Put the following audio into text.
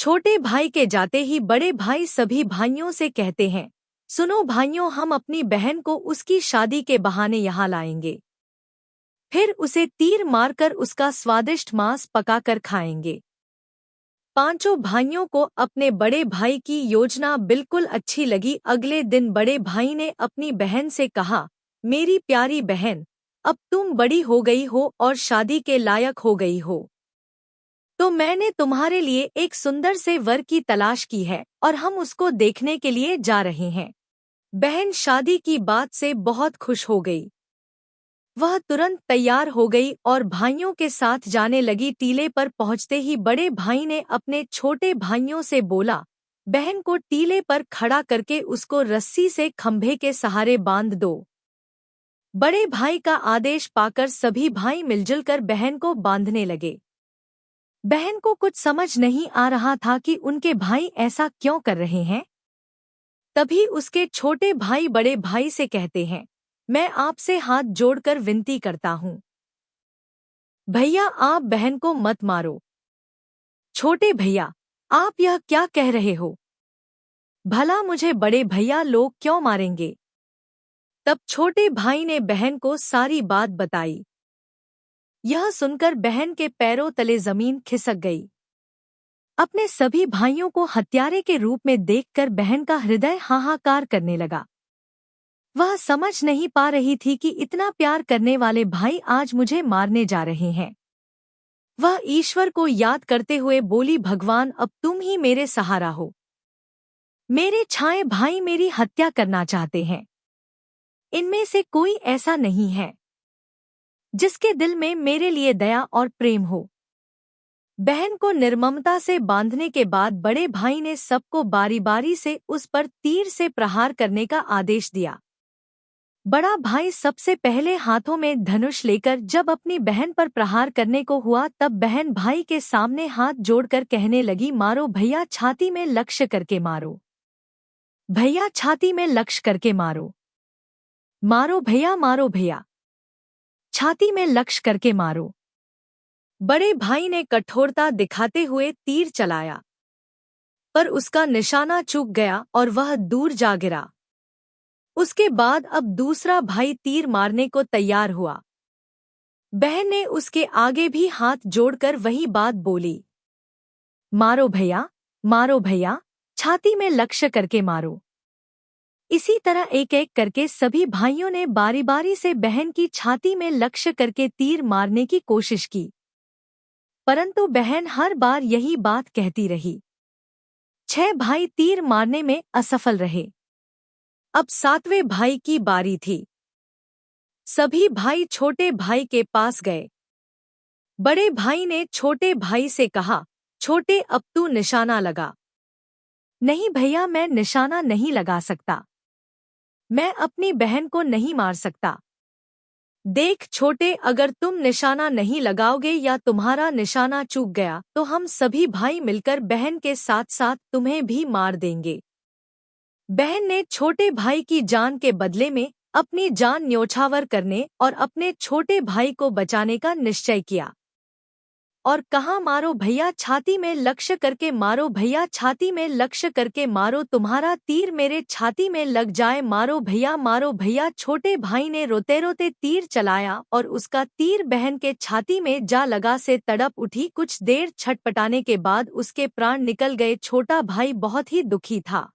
छोटे भाई के जाते ही बड़े भाई सभी भाइयों से कहते हैं, सुनो भाइयों, हम अपनी बहन को उसकी शादी के बहाने यहाँ लाएंगे। फिर उसे तीर मारकर उसका स्वादिष्ट मांस पकाकर खाएंगे। पांचों भाइयों को अपने बड़े भाई की योजना बिल्कुल अच्छी लगी। अगले दिन बड़े भाई ने अपनी बहन से कहा, मेरी प्यारी बहन, अब तुम बड़ी हो गई हो और शादी के लायक हो गई हो, तो मैंने तुम्हारे लिए एक सुंदर से वर की तलाश की है और हम उसको देखने के लिए जा रहे हैं। बहन शादी की बात से बहुत खुश हो गई। वह तुरंत तैयार हो गई और भाइयों के साथ जाने लगी। टीले पर पहुंचते ही बड़े भाई ने अपने छोटे भाइयों से बोला, बहन को टीले पर खड़ा करके उसको रस्सी से खंभे के सहारे बांध दो। बड़े भाई का आदेश पाकर सभी भाई मिलजुल कर बहन को बांधने लगे। बहन को कुछ समझ नहीं आ रहा था कि उनके भाई ऐसा क्यों कर रहे हैं। तभी उसके छोटे भाई बड़े भाई से कहते हैं, मैं आपसे हाथ जोड़कर विनती करता हूँ, भैया आप बहन को मत मारो। छोटे भैया, आप यह क्या कह रहे हो? भला मुझे बड़े भैया लोग क्यों मारेंगे? तब छोटे भाई ने बहन को सारी बात बताई। यह सुनकर बहन के पैरों तले जमीन खिसक गई। अपने सभी भाइयों को हत्यारे के रूप में देखकर बहन का हृदय हाहाकार करने लगा। वह समझ नहीं पा रही थी कि इतना प्यार करने वाले भाई आज मुझे मारने जा रहे हैं। वह ईश्वर को याद करते हुए बोली, भगवान अब तुम ही मेरे सहारा हो। मेरे छाए भाई मेरी हत्या करना चाहते हैं। इनमें से कोई ऐसा नहीं है जिसके दिल में मेरे लिए दया और प्रेम हो। बहन को निर्ममता से बांधने के बाद बड़े भाई ने सबको बारी बारी से उस पर तीर से प्रहार करने का आदेश दिया। बड़ा भाई सबसे पहले हाथों में धनुष लेकर जब अपनी बहन पर प्रहार करने को हुआ, तब बहन भाई के सामने हाथ जोड़कर कहने लगी, मारो भैया, छाती में लक्ष्य करके मारो। भैया छाती में लक्ष्य करके मारो। मारो भैया, मारो भैया, छाती में लक्ष्य करके मारो। बड़े भाई ने कठोरता दिखाते हुए तीर चलाया, पर उसका निशाना चूक गया और वह दूर जा गिरा। उसके बाद अब दूसरा भाई तीर मारने को तैयार हुआ। बहन ने उसके आगे भी हाथ जोड़कर वही बात बोली, मारो भैया, मारो भैया, छाती में लक्ष्य करके मारो। इसी तरह एक एक करके सभी भाइयों ने बारी बारी से बहन की छाती में लक्ष्य करके तीर मारने की कोशिश की, परंतु बहन हर बार यही बात कहती रही। 6 भाई तीर मारने में असफल रहे। अब 7वें भाई की बारी थी। सभी भाई छोटे भाई के पास गए। बड़े भाई ने छोटे भाई से कहा, छोटे अब तू निशाना लगा। नहीं भैया, मैं निशाना नहीं लगा सकता। मैं अपनी बहन को नहीं मार सकता। देख छोटे, अगर तुम निशाना नहीं लगाओगे या तुम्हारा निशाना चूक गया तो हम सभी भाई मिलकर बहन के साथ साथ तुम्हें भी मार देंगे। बहन ने छोटे भाई की जान के बदले में अपनी जान न्योछावर करने और अपने छोटे भाई को बचाने का निश्चय किया और कहा, मारो भैया, छाती में लक्ष्य करके मारो। भैया छाती में लक्ष्य करके मारो, तुम्हारा तीर मेरे छाती में लग जाए। मारो भैया, मारो भैया। छोटे भाई ने रोते रोते तीर चलाया और उसका तीर बहन के छाती में जा लगा से तड़प उठी। कुछ देर छटपटाने के बाद उसके प्राण निकल गए। छोटा भाई बहुत ही दुखी था।